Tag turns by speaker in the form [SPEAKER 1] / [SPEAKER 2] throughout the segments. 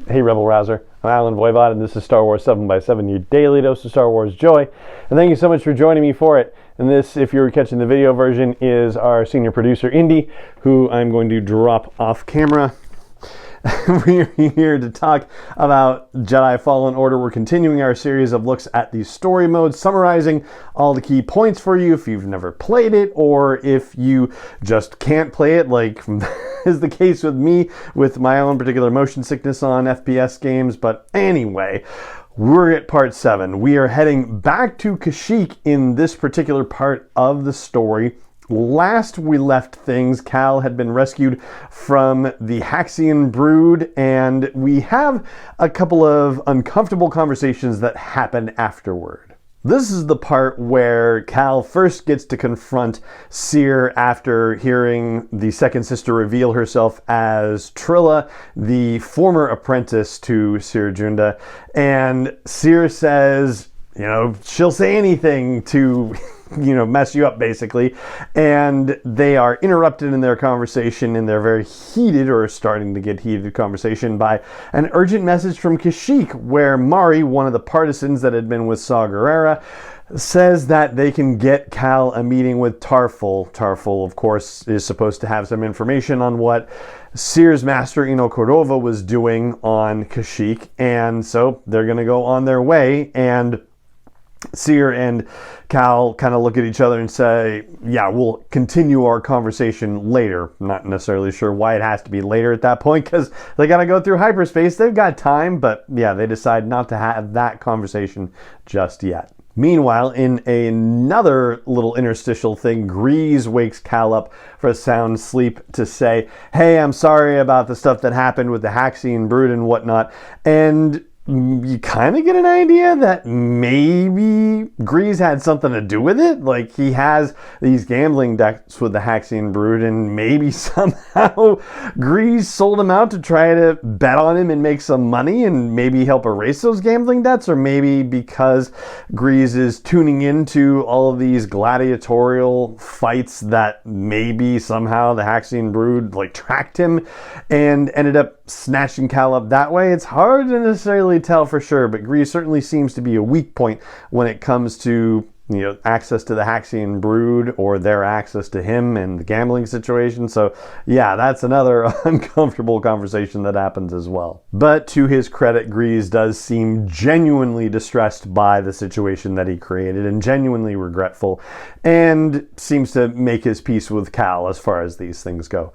[SPEAKER 1] Hey Rebel Rouser, I'm Alan Voivod and this is Star Wars 7x7, your daily dose of Star Wars joy. And thank you so much for joining me for it. And this, if you're catching the video version, is our senior producer Indy, who I'm going to drop off camera. We're here to talk about Jedi Fallen Order. We're continuing our series of looks at the story modes, summarizing all the key points for you if you've never played it, or if you just can't play it, like is the case with me with my own particular motion sickness on FPS games. But anyway, we're at part 7. We are heading back to Kashyyyk in this particular part of the story. Last we left things, Cal had been rescued from the Haxian brood, and we have a couple of uncomfortable conversations that happen afterward. This is the part where Cal first gets to confront Cere after hearing the second sister reveal herself as Trilla, the former apprentice to Cere Junda, and Cere says, she'll say anything to mess you up, basically. And they are interrupted in their conversation, in their very heated, or starting to get heated conversation, by an urgent message from Kashyyyk, where Mari, one of the partisans that had been with Saw Gerrera, says that they can get Cal a meeting with Tarfful. Tarfful, of course, is supposed to have some information on what Cere's master, Ino Cordova, was doing on Kashyyyk, and so they're going to go on their way, and Cere and Cal kind of look at each other and say, yeah, we'll continue our conversation later. Not necessarily sure why it has to be later at that point, because they got to go through hyperspace. They've got time, but yeah, they decide not to have that conversation just yet. Meanwhile, in another little interstitial thing, Grease wakes Cal up for a sound sleep to say, hey, I'm sorry about the stuff that happened with the Haxian brood and whatnot. And you kind of get an idea that maybe Grease had something to do with it. Like, he has these gambling debts with the Haxian brood, and maybe somehow Grease sold him out to try to bet on him and make some money and maybe help erase those gambling debts. Or maybe because Grease is tuning into all of these gladiatorial fights, that maybe somehow the Haxian brood tracked him and ended up snatching Cal up that way. It's hard to necessarily tell for sure, but Grease certainly seems to be a weak point when it comes to access to the Haxian brood, or their access to him and the gambling situation. So yeah, that's another uncomfortable conversation that happens as well. But to his credit, Grease does seem genuinely distressed by the situation that he created and genuinely regretful, and seems to make his peace with Cal as far as these things go.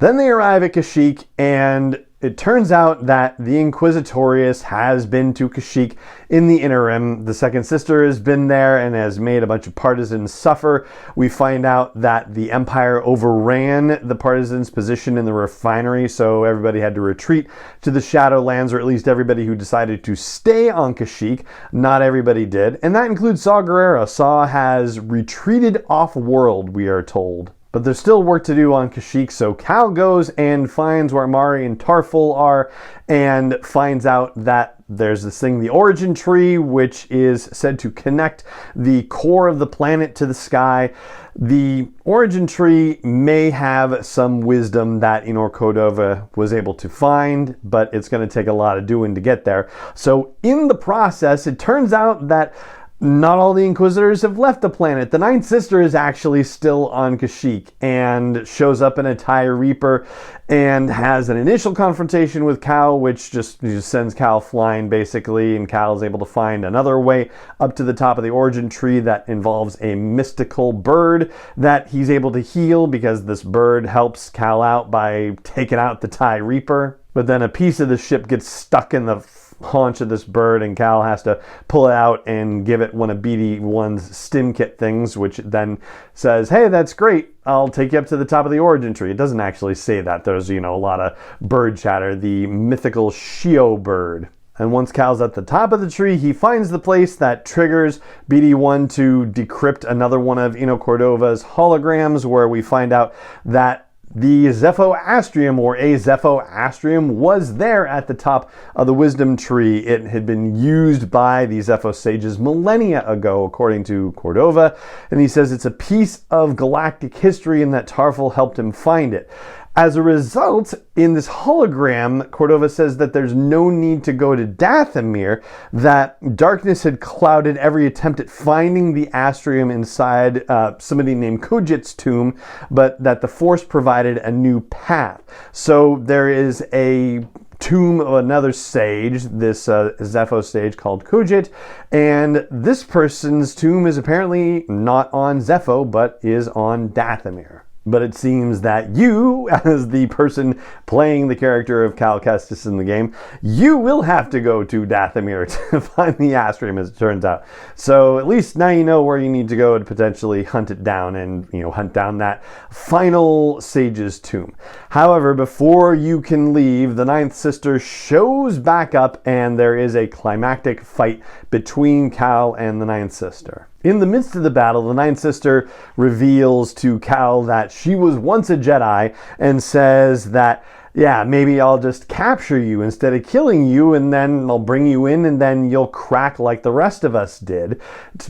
[SPEAKER 1] Then they arrive at Kashyyyk, and it turns out that the Inquisitorius has been to Kashyyyk in the interim. The second sister has been there and has made a bunch of partisans suffer. We find out that the Empire overran the partisans' position in the refinery, so everybody had to retreat to the Shadowlands, or at least everybody who decided to stay on Kashyyyk. Not everybody did, and that includes Saw Gerrera. Saw has retreated off-world, we are told. But there's still work to do on Kashyyyk, so Cal goes and finds where Mari and Tarfful are, and finds out that there's this thing, the Origin Tree, which is said to connect the core of the planet to the sky. The Origin Tree may have some wisdom that Ino Cordova was able to find, but it's going to take a lot of doing to get there. So in the process, it turns out that not all the Inquisitors have left the planet. The Ninth Sister is actually still on Kashyyyk and shows up in a TIE Reaper and has an initial confrontation with Cal, which just sends Cal flying, basically, and Cal is able to find another way up to the top of the Origin Tree that involves a mystical bird that he's able to heal, because this bird helps Cal out by taking out the TIE Reaper. But then a piece of the ship gets stuck in the haunch of this bird, and Cal has to pull it out and give it one of BD-1's stim kit things, which then says, hey, that's great, I'll take you up to the top of the Origin Tree. It doesn't actually say that. There's, a lot of bird chatter. The mythical Shio bird. And once Cal's at the top of the tree, he finds the place that triggers BD-1 to decrypt another one of Ino Cordova's holograms, where we find out that the Zepho-Astrium, or a Zepho-Astrium, was there at the top of the Wisdom Tree. It had been used by the Zepho sages millennia ago, according to Cordova, and he says it's a piece of galactic history and that Tarfful helped him find it. As a result, in this hologram, Cordova says that there's no need to go to Dathomir, that darkness had clouded every attempt at finding the astrium inside somebody named Kojit's tomb, but that the Force provided a new path. So there is a tomb of another sage, this Zepho sage called Kojit, and this person's tomb is apparently not on Zepho, but is on Dathomir. But it seems that you, as the person playing the character of Cal Kestis in the game, you will have to go to Dathomir to find the astrium, as it turns out. So at least now you know where you need to go to potentially hunt it down and, hunt down that final sage's tomb. However, before you can leave, the Ninth Sister shows back up and there is a climactic fight between Cal and the Ninth Sister. In the midst of the battle, the Ninth Sister reveals to Cal that she was once a Jedi and says that, yeah, maybe I'll just capture you instead of killing you, and then I'll bring you in and then you'll crack like the rest of us did,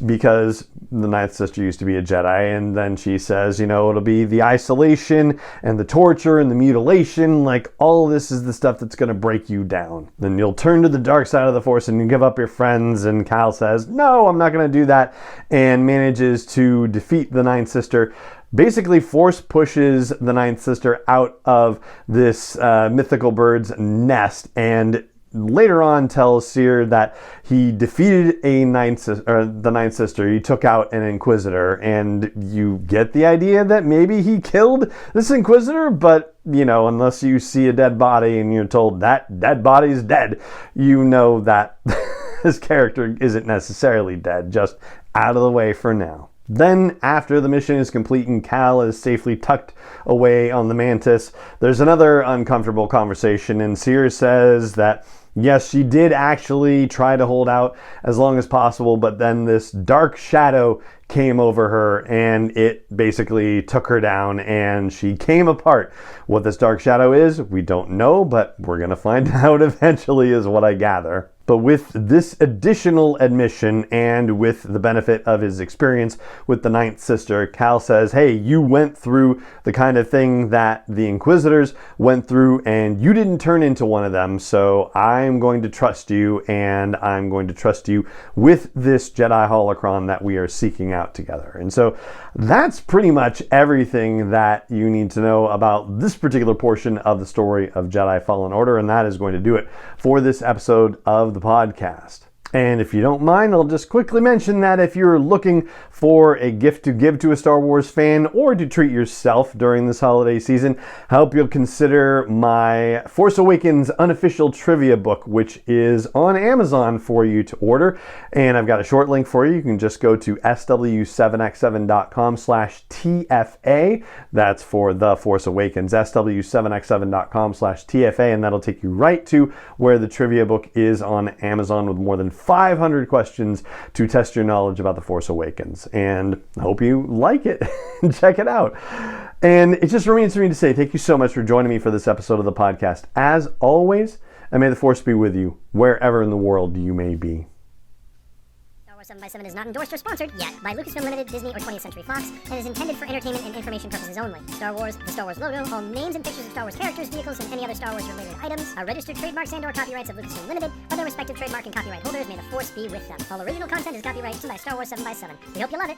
[SPEAKER 1] because the Ninth Sister used to be a Jedi. And then she says, it'll be the isolation and the torture and the mutilation, like all of this is the stuff that's going to break you down. Then you'll turn to the dark side of the Force and you give up your friends. And Cal says, no, I'm not going to do that, and manages to defeat the Ninth Sister. Basically, Force pushes the Ninth Sister out of this mythical bird's nest, and later on tells Seer that he defeated the Ninth Sister. He took out an Inquisitor, and you get the idea that maybe he killed this Inquisitor, but unless you see a dead body and you're told that dead body's dead, you know that this character isn't necessarily dead, just out of the way for now. Then, after the mission is complete and Cal is safely tucked away on the Mantis, there's another uncomfortable conversation, and Seer says that yes, she did actually try to hold out as long as possible, but then this dark shadow came over her and it basically took her down and she came apart. What this dark shadow is, we don't know, but we're going to find out eventually, is what I gather. But with this additional admission and with the benefit of his experience with the Ninth Sister, Cal says, hey, you went through the kind of thing that the Inquisitors went through and you didn't turn into one of them, so I'm going to trust you, and I'm going to trust you with this Jedi holocron that we are seeking out together. And so that's pretty much everything that you need to know about this particular portion of the story of Jedi Fallen Order, and that is going to do it for this episode of the podcast. And if you don't mind, I'll just quickly mention that if you're looking for a gift to give to a Star Wars fan or to treat yourself during this holiday season, I hope you'll consider my Force Awakens unofficial trivia book, which is on Amazon for you to order. And I've got a short link for you. You can just go to sw7x7.com/TFA. That's for The Force Awakens, sw7x7.com/TFA, and that'll take you right to where the trivia book is on Amazon, with more than 500 questions to test your knowledge about The Force Awakens. And I hope you like it. Check it out. And it just remains for me to say thank you so much for joining me for this episode of the podcast. As always, and may the Force be with you wherever in the world you may be.
[SPEAKER 2] Star Wars 7x7 is not endorsed or sponsored yet by Lucasfilm Limited, Disney, or 20th Century Fox, and is intended for entertainment and information purposes only. Star Wars, the Star Wars logo, all names and pictures of Star Wars characters, vehicles, and any other Star Wars related items are registered trademarks and/or copyrights of Lucasfilm Limited, or their respective trademark and copyright holders. May the Force be with them. All original content is copyrighted by Star Wars 7x7. We hope you love it.